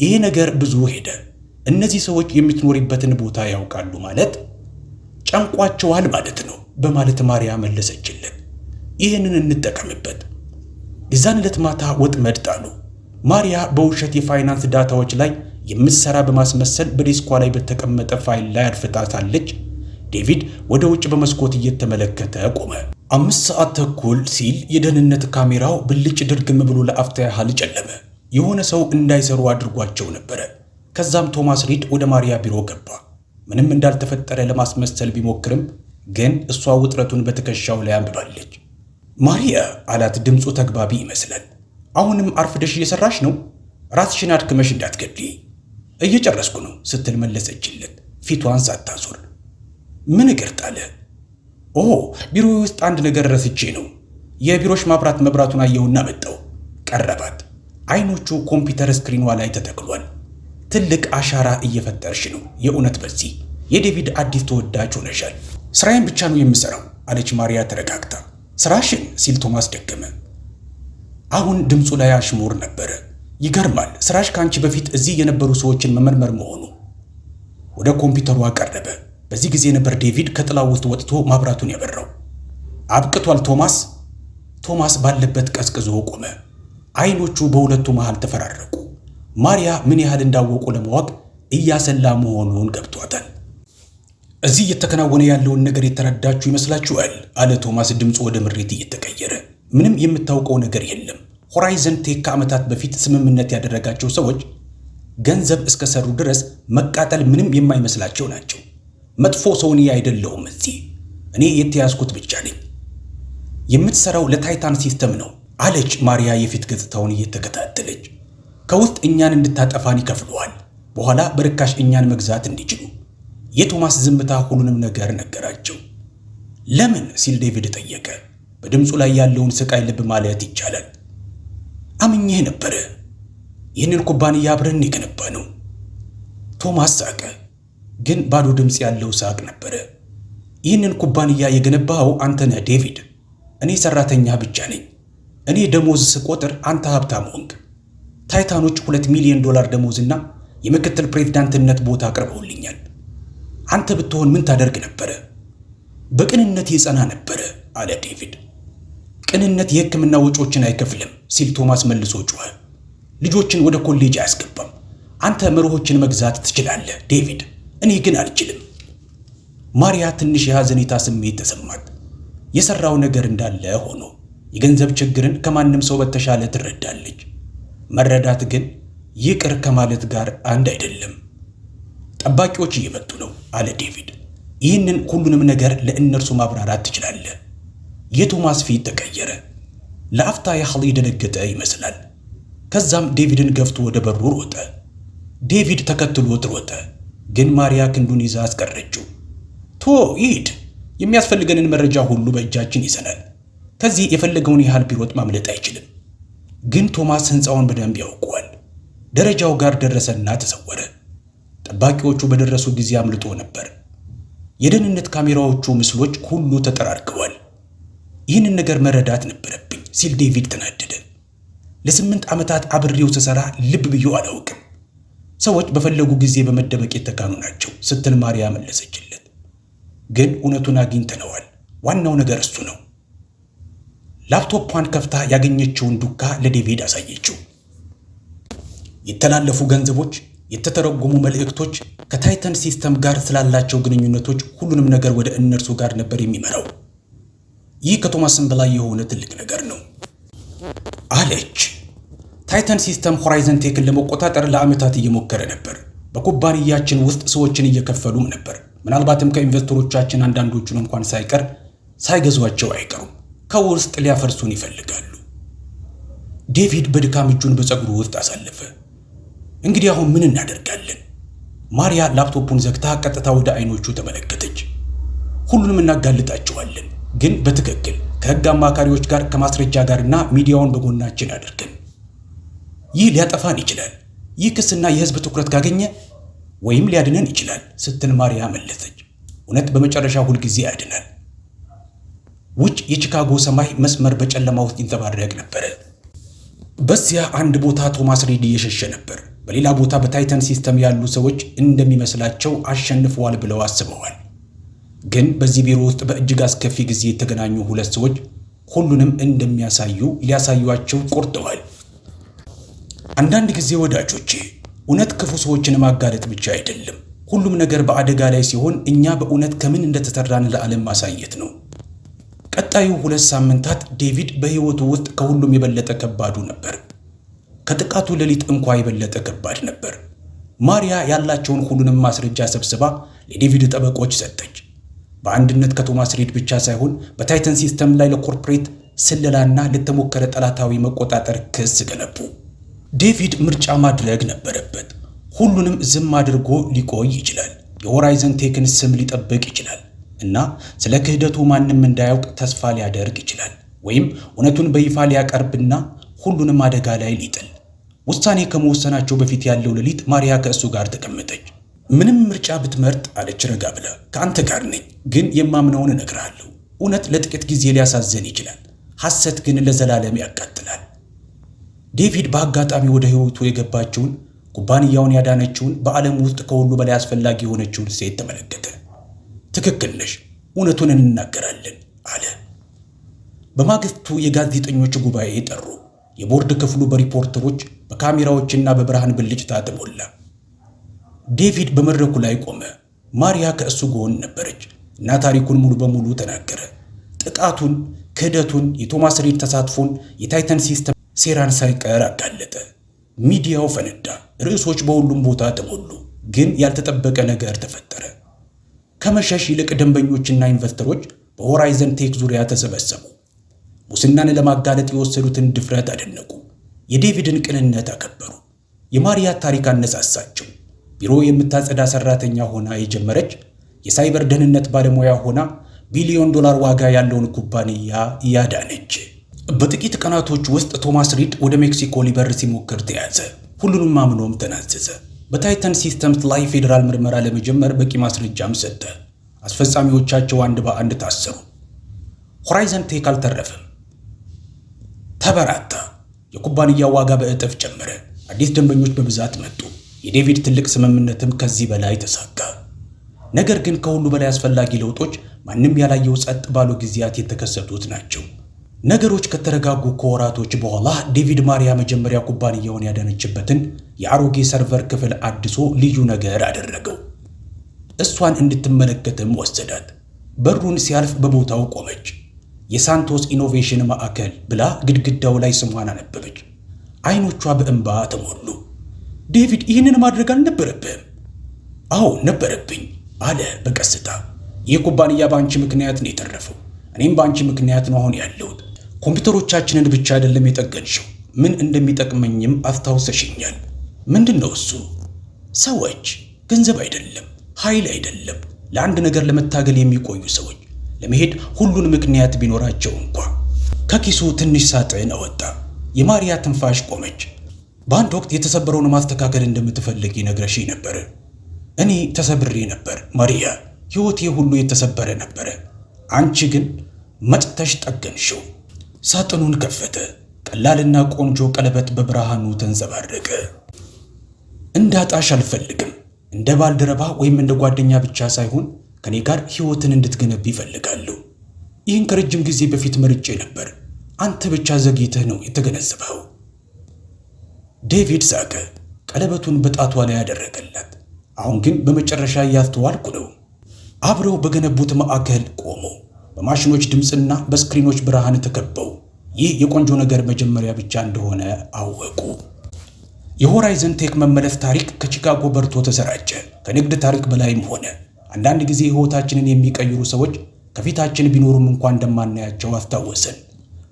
ይሄ ነገር ብዙ ሄደ። እነዚህ ሰዎች የምትኖሪበትን ቦታ ያውቃሉ ማለት ጨንቋቸዋል ማለት ነው በማለት ማሪያ መለሰችለት። ይህንን እንጠቀምበት። የዛን ዕለት ማታ ወጥመድ ጣሉ። ማሪያ በውሸት የፋይናንስ ዳታዎች ላይ የምትሰራ በማስመሰል በዴስኳ ላይ በተቀመጠ ፋይል ላይ አድፍጣ ሳለች ዴቪድ ወደ ውጭ በመስኮት እየተመለከተ ቆመ። 5 ሰዓት ተኩል ሲል የደህንነት ካሜራው ብልጭ ድርግም ብሎ ለአፍታ ያህል ጨለመ። የሆነ ሰው እንዳይሰሩ አድርጓቸው ነበረ። ከዛም ቶማስ ሪድ ወደ ማሪያ ቢሮ ገባ። ምንም እንዳልተፈጠረ ለማስመሰል ቢሞክርም ግን እሷ ውጥረቱን በትከሻው ላይ አንብባለች። ማሪያ አላት፣ ድምፁ ተግባቢ ይመስላል። አሁንም አርፍደሽ እየሰራሽ ነው? ራስሽን አድክመሽ እንዳትገድይ። እየጨረስኩ ነው ስትል መለሰችለት፣ ፊቷን ሳታዞር። ምን እግር ጣለ? ኦ ቢሮ ውስጥ አንድ ነገር ረስቼ ነው። የቢሮሽ መብራቱን አየሁና መጣው። ቀረባት። አይኖቹ ኮምፒውተር ስክሪኗ ላይ ተተክሏል። ትልቅ አሻራ እየፈጠርሽ ነው። የእውነት በዚህ የዴቪድ አዲስ ተወዳጅ ሆነሻል። ስራዬን ብቻ ነው የምሰራው አለች ማሪያ ተረጋግታ። ስራሽን ሲል ቶማስ ደገመ። አሁን ድምፁ ላይ አሽሙር ነበረ። ይገርማል። ስራሽ ከአንቺ በፊት እዚህ የነበሩ ሰዎችን መመርመር መሆኑ። ወደ ኮምፒውተሩ አቀረበ። በዚህ ጊዜ ነበር ዴቪድ ከጥላው ውስጥ ወጥቶ ማብራቱን ያበራው። አብቅቷል ቶማስ። ቶማስ ባለበት ቀዝቅዞ ቆመ። አይኖቹ በሁለቱ መሃል ተፈራረቁ። ማሪያ ምን ያህል እንዳወቁ ለማወቅ እያሰላ መሆኑን ገብቷታል። እዚህ እየተከናወነ ያለውን ነገር የተረዳችሁ ይመስላችኋል? አለ ቶማስ ድምፁ ወደ ምሬት እየተቀየረ። ምንም የምታውቀው ነገር የለም። ሆራይዘን ቴክ ከዓመታት በፊት ስምምነት ያደረጋቸው ሰዎች ገንዘብ እስከሰሩ ድረስ መቃጠል ምንም የማይመስላቸው ናቸው። መጥፎ ሰውን አይደለሁም። እኔ የተያዝኩት ብቻ ነኝ። የምትሰራው ለታይታን ሲስተም ነው አለች ማሪያ የፊት ገጽታውን እየተከታተለች። ከውስጥ እኛን እንድታጠፋን ይከፍለዋል፣ በኋላ በርካሽ እኛን መግዛት እንዲችሉ። የቶማስ ዝምታ ሁሉንም ነገር ነገራቸው። ለምን ሲል ዴቪድ ጠየቀ። በድምፁ ላይ ያለውን ስቃይ ልብ ማለት ይቻላል። አምኜህ ነበረ። ይህንን ኩባንያ አብረን የገነባ ነው። ቶማስ ሳቀ፣ ግን ባዶ ድምፅ ያለው ሳቅ ነበረ። ይህንን ኩባንያ የገነባኸው አንተ ነህ ዴቪድ። እኔ ሰራተኛ ብቻ ነኝ። እኔ ደሞዝ ስቆጥር አንተ ሀብታም ሆንክ። ታይታኖች $2 ሚሊዮን ደሞዝና የምክትል ፕሬዝዳንትነት ቦታ አቅርበውልኛል። አንተ ብትሆን ምን ታደርግ ነበረ? በቅንነት የጸና ነበረ አለ ዴቪድ። ቅንነት የሕክምና ወጪዎችን አይከፍልም ሲል ቶማስ መልሶ ጮኸ። ልጆችን ወደ ኮሌጅ አያስገባም። አንተ መርሆችን መግዛት ትችላለህ ዴቪድ፣ እኔ ግን አልችልም። ማሪያ ትንሽ የሐዘኔታ ስሜት ተሰማት። የሰራው ነገር እንዳለ ሆኖ የገንዘብ ችግርን ከማንም ሰው በተሻለ ትረዳለች። መረዳት ግን ይቅር ከማለት ጋር አንድ አይደለም። ጠባቂዎች እየመጡ ነው አለ ዴቪድ። ይህንን ሁሉንም ነገር ለእነርሱ ማብራራት ትችላለህ። የቶማስ ፊት ተቀየረ። ለአፍታ ያህል የደነገጠ ይመስላል። ከዛም ዴቪድን ገፍቶ ወደ በሩ ሮጠ። ዴቪድ ተከትሎት ሮጠ፣ ግን ማሪያ ክንዱን ይዛ አስቀረችው። ሂድ፣ የሚያስፈልገንን መረጃ ሁሉ በእጃችን ይዘናል። ከዚህ የፈለገውን ያህል ቢሮጥ ማምለጥ አይችልም። ግን ቶማስ ሕንፃውን በደንብ ያውቀዋል። ደረጃው ጋር ደረሰና ተሰወረ። ጠባቂዎቹ በደረሱ ጊዜ አምልጦ ነበር። የደህንነት ካሜራዎቹ ምስሎች ሁሉ ተጠራርገዋል። ይህንን ነገር መረዳት ነበረብኝ ሲል ዴቪድ ተናደደ። ለ8 ዓመታት አብሬው ስሰራ ልብ ብዬ አላውቅም። ሰዎች በፈለጉ ጊዜ በመደበቅ የተካኑ ናቸው ስትል ማሪያ መለሰችለት። ግን እውነቱን አግኝተነዋል። ዋናው ነገር እሱ ነው። ላፕቶፑን ከፍታ ያገኘችውን ዱካ ለዴቪድ አሳየችው። የተላለፉ ገንዘቦች የተተረጎሙ መልእክቶች ከታይተን ሲስተም ጋር ስላላቸው ግንኙነቶች ሁሉንም ነገር ወደ እነርሱ ጋር ነበር የሚመራው። ይህ ከቶማስም በላይ የሆነ ትልቅ ነገር ነው አለች። ታይተን ሲስተም ሆራይዘን ቴክን ለመቆጣጠር ለዓመታት እየሞከረ ነበር። በኩባንያችን ውስጥ ሰዎችን እየከፈሉም ነበር። ምናልባትም ከኢንቨስተሮቻችን አንዳንዶቹን እንኳን ሳይቀር ሳይገዟቸው አይቀሩም። ከውስጥ ሊያፈርሱን ይፈልጋሉ። ዴቪድ በድካም እጁን በፀጉሩ ውስጥ አሳለፈ። እንግዲህ አሁን ምን እናደርጋለን? ማሪያ ላፕቶፑን ዘግታ ቀጥታ ወደ አይኖቹ ተመለከተች። ሁሉንም እናጋልጣቸዋለን፣ ግን በትክክል ከህግ አማካሪዎች ጋር ከማስረጃ ጋርና ሚዲያውን በጎናችን አድርገን። ይህ ሊያጠፋን ይችላል። ይህ ክስና የህዝብ ትኩረት ካገኘ ወይም ሊያድነን ይችላል ስትል ማሪያ መለሰች። እውነት በመጨረሻ ሁልጊዜ ያድናል። ውጭ የቺካጎ ሰማይ መስመር በጨለማ ውስጥ ይንጸባረቅ ነበር። በዚያ አንድ ቦታ ቶማስ ሪድ እየሸሸ ነበር። በሌላ ቦታ በታይተን ሲስተም ያሉ ሰዎች እንደሚመስላቸው አሸንፈዋል ብለው አስበዋል። ግን በዚህ ቢሮ ውስጥ በእጅግ አስከፊ ጊዜ የተገናኙ ሁለት ሰዎች ሁሉንም ሊያሳዩአቸው ቆርጠዋል። አንዳንድ ጊዜ ወዳጆቼ፣ እውነት ክፉ ሰዎችን ማጋለጥ ብቻ አይደለም። ሁሉም ነገር በአደጋ ላይ ሲሆን እኛ በእውነት ከምን እንደተሰራን ለዓለም ማሳየት ነው። ቀጣዩ 2 ሳምንታት ዴቪድ በሕይወቱ ውስጥ ከሁሉም የበለጠ ከባዱ ነበር። ከጥቃቱ ሌሊት እንኳ የበለጠ ከባድ ነበር። ማሪያ ያላቸውን ሁሉንም ማስረጃ ሰብስባ ለዴቪድ ጠበቆች ሰጠች። በአንድነት ከቶማስ ሪድ ብቻ ሳይሆን በታይተን ሲስተም ላይ ለኮርፖሬት ስለላና ለተሞከረ ጠላታዊ መቆጣጠር ክስ ገነቡ። ዴቪድ ምርጫ ማድረግ ነበረበት። ሁሉንም ዝም አድርጎ ሊቆይ ይችላል። የሆራይዘን ቴክን ስም ሊጠብቅ ይችላል እና ስለ ክህደቱ ማንም እንዳያውቅ ተስፋ ሊያደርግ ይችላል። ወይም እውነቱን በይፋ ሊያቀርብና ሁሉንም አደጋ ላይ ሊጥል። ውሳኔ ከመወሰናቸው በፊት ያለው ሌሊት ማሪያ ከእሱ ጋር ተቀመጠች። ምንም ምርጫ ብትመርጥ አለች ረጋ ብላ፣ ከአንተ ጋር ነኝ፣ ግን የማምነውን እነግርሃለሁ። እውነት ለጥቂት ጊዜ ሊያሳዝን ይችላል፣ ሐሰት ግን ለዘላለም ያቃጥላል። ዴቪድ በአጋጣሚ ወደ ሕይወቱ የገባችውን ኩባንያውን ያዳነችውን በዓለም ውስጥ ከሁሉ በላይ አስፈላጊ የሆነችውን ሴት ተመለከተ። ትክክል ነሽ፣ እውነቱን እንናገራለን አለ። በማግስቱ የጋዜጠኞች ጉባኤ ጠሩ። የቦርድ ክፍሉ በሪፖርተሮች በካሜራዎችና በብርሃን ብልጭታ ተሞላ። ዴቪድ በመድረኩ ላይ ቆመ። ማሪያ ከእሱ ጎን ነበረች እና ታሪኩን ሙሉ በሙሉ ተናገረ። ጥቃቱን፣ ክህደቱን፣ የቶማስ ሪድ ተሳትፎን፣ የታይተን ሲስተም ሴራን ሳይቀር አጋለጠ። ሚዲያው ፈነዳ። ርዕሶች በሁሉም ቦታ ተሞሉ። ግን ያልተጠበቀ ነገር ተፈጠረ። ከመሸሽ ይልቅ ደንበኞችና ኢንቨስተሮች በሆራይዘን ቴክ ዙሪያ ተሰበሰቡ። ሙስናን ለማጋለጥ የወሰዱትን ድፍረት አደነቁ። የዴቪድን ቅንነት አከበሩ። የማሪያ ታሪክ አነሳሳቸው። ቢሮ የምታጸዳ ሰራተኛ ሆና የጀመረች የሳይበር ደህንነት ባለሙያ ሆና $1 ቢሊዮን ዋጋ ያለውን ኩባንያ ያዳነች። በጥቂት ቀናቶች ውስጥ ቶማስ ሪድ ወደ ሜክሲኮ ሊበር ሲሞክር ተያዘ። ሁሉንም አምኖም ተናዘዘ። በታይተን ሲስተምስ ላይ ፌዴራል ምርመራ ለመጀመር በቂ ማስረጃም ሰጠ። አስፈጻሚዎቻቸው አንድ በአንድ ታሰሩ። ሆራይዘን ቴክ አልተረፈም፣ ተበራታ። የኩባንያው ዋጋ በእጥፍ ጨመረ። አዲስ ደንበኞች በብዛት መጡ። የዴቪድ ትልቅ ስምምነትም ከዚህ በላይ ተሳካ። ነገር ግን ከሁሉ በላይ አስፈላጊ ለውጦች ማንም ያላየው ጸጥ ባሉ ጊዜያት የተከሰቱት ናቸው። ነገሮች ከተረጋጉ ከወራቶች በኋላ ዴቪድ ማሪያ መጀመሪያ ኩባንያውን ያዳነችበትን የአሮጌ ሰርቨር ክፍል አድሶ ልዩ ነገር አደረገው። እሷን እንድትመለከትም ወሰዳት። በሩን ሲያልፍ በቦታው ቆመች። የሳንቶስ ኢኖቬሽን ማዕከል ብላ ግድግዳው ላይ ስሟን አነበበች። አይኖቿ በእንባ ተሞሉ። ዴቪድ፣ ይህንን ማድረግ አልነበረብህም። አዎ ነበረብኝ አለ በቀስታ። ይህ ኩባንያ በአንቺ ምክንያት ነው የተረፈው። እኔም በአንቺ ምክንያት ነው አሁን ያለሁት። ኮምፒውተሮቻችንን ብቻ አይደለም የጠገንሽው፣ ምን እንደሚጠቅመኝም አስታውሰሽኛል። ምንድን ነው እሱ? ሰዎች፣ ገንዘብ አይደለም፣ ኃይል አይደለም፣ ለአንድ ነገር ለመታገል የሚቆዩ ሰዎች፣ ለመሄድ ሁሉን ምክንያት ቢኖራቸው እንኳ። ከኪሱ ትንሽ ሳጥን አወጣ። የማሪያ ትንፋሽ ቆመች። በአንድ ወቅት የተሰበረውን ማስተካከል እንደምትፈልጊ ነግረሽኝ ነበር። እኔ ተሰብሬ ነበር ማሪያ፣ ሕይወቴ ሁሉ የተሰበረ ነበረ። አንቺ ግን መጥተሽ ጠገንሽው። ሳጥኑን ከፈተ። ቀላልና ቆንጆ ቀለበት በብርሃኑ ተንጸባረቀ። እንዳጣሽ አልፈልግም። እንደ ባልደረባ ወይም እንደ ጓደኛ ብቻ ሳይሆን ከኔ ጋር ሕይወትን እንድትገነቢ ይፈልጋለሁ። ይህን ከረጅም ጊዜ በፊት መርጬ ነበር። አንተ ብቻ ዘግይተህ ነው የተገነዘበው። ዴቪድ ሳቀ። ቀለበቱን በጣቷ ላይ ያደረገላት። አሁን ግን በመጨረሻ እያስተዋልኩ ነው። አብረው በገነቡት ማዕከል ቆሙ፣ በማሽኖች ድምፅና በስክሪኖች ብርሃን ተከበው። ይህ የቆንጆ ነገር መጀመሪያ ብቻ እንደሆነ አወቁ። የሆራይዘን ቴክ መመለስ ታሪክ ከቺካጎ በርቶ ተሰራጨ። ከንግድ ታሪክ በላይም ሆነ። አንዳንድ ጊዜ ሕይወታችንን የሚቀይሩ ሰዎች ከፊታችን ቢኖሩም እንኳን እንደማናያቸው አስታወሰን።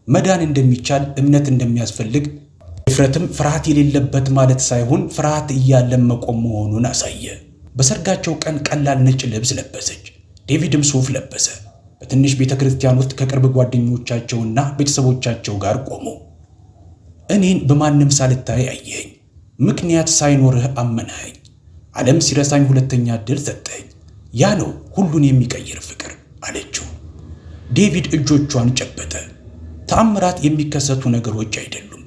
መዳን እንደሚቻል፣ እምነት እንደሚያስፈልግ፣ ድፍረትም ፍርሃት የሌለበት ማለት ሳይሆን ፍርሃት እያለም መቆም መሆኑን አሳየ። በሰርጋቸው ቀን ቀላል ነጭ ልብስ ለበሰች። ዴቪድም ሱፍ ለበሰ። በትንሽ ቤተ ክርስቲያን ውስጥ ከቅርብ ጓደኞቻቸውና ቤተሰቦቻቸው ጋር ቆሙ። እኔን በማንም ሳልታይ አየኸኝ፣ ምክንያት ሳይኖርህ አመናኸኝ፣ ዓለም ሲረሳኝ ሁለተኛ ዕድል ሰጠኝ። ያ ነው ሁሉን የሚቀይር ፍቅር አለችው። ዴቪድ እጆቿን ጨበጠ። ተአምራት የሚከሰቱ ነገሮች አይደሉም፣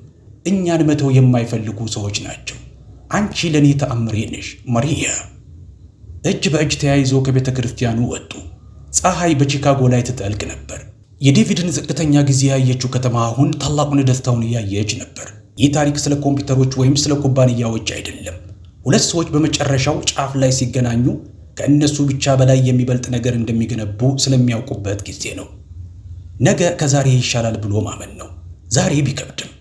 እኛን መተው የማይፈልጉ ሰዎች ናቸው። አንቺ ለእኔ ተአምሬ ነሽ ማሪያ። እጅ በእጅ ተያይዘው ከቤተ ክርስቲያኑ ወጡ። ፀሐይ በቺካጎ ላይ ትጠልቅ ነበር። የዴቪድን ዝቅተኛ ጊዜ ያየችው ከተማ አሁን ታላቁን ደስታውን እያየች ነበር። ይህ ታሪክ ስለ ኮምፒውተሮች ወይም ስለ ኩባንያዎች አይደለም። ሁለት ሰዎች በመጨረሻው ጫፍ ላይ ሲገናኙ ከእነሱ ብቻ በላይ የሚበልጥ ነገር እንደሚገነቡ ስለሚያውቁበት ጊዜ ነው። ነገ ከዛሬ ይሻላል ብሎ ማመን ነው። ዛሬ ቢከብድም።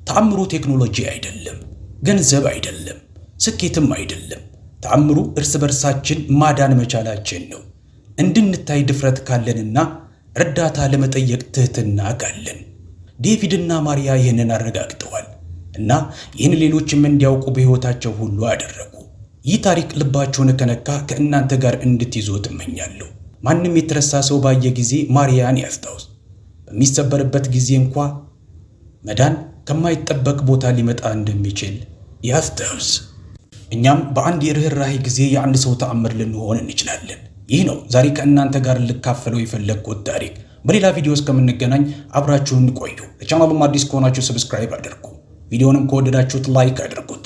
ተአምሩ ቴክኖሎጂ አይደለም፣ ገንዘብ አይደለም፣ ስኬትም አይደለም። ተአምሩ እርስ በርሳችን ማዳን መቻላችን ነው። እንድንታይ ድፍረት ካለንና እርዳታ ለመጠየቅ ትህትና ካለን። ዴቪድና ማሪያ ይህንን አረጋግጠዋል እና ይህን ሌሎችም እንዲያውቁ በሕይወታቸው ሁሉ አደረጉ። ይህ ታሪክ ልባቸውን ከነካ ከእናንተ ጋር እንድትይዙ እመኛለሁ። ማንም የተረሳ ሰው ባየ ጊዜ ማሪያን ያስታውስ። በሚሰበርበት ጊዜ እንኳ መዳን ከማይጠበቅ ቦታ ሊመጣ እንደሚችል ያስታውስ። እኛም በአንድ የርኅራኄ ጊዜ የአንድ ሰው ተአምር ልንሆን እንችላለን። ይህ ነው ዛሬ ከእናንተ ጋር ልካፈለው የፈለግኩት ታሪክ። በሌላ ቪዲዮ እስከምንገናኝ አብራችሁን ቆዩ። ለቻናሉም አዲስ ከሆናችሁ ሰብስክራይብ አድርጉ። ቪዲዮንም ከወደዳችሁት ላይክ አድርጉት።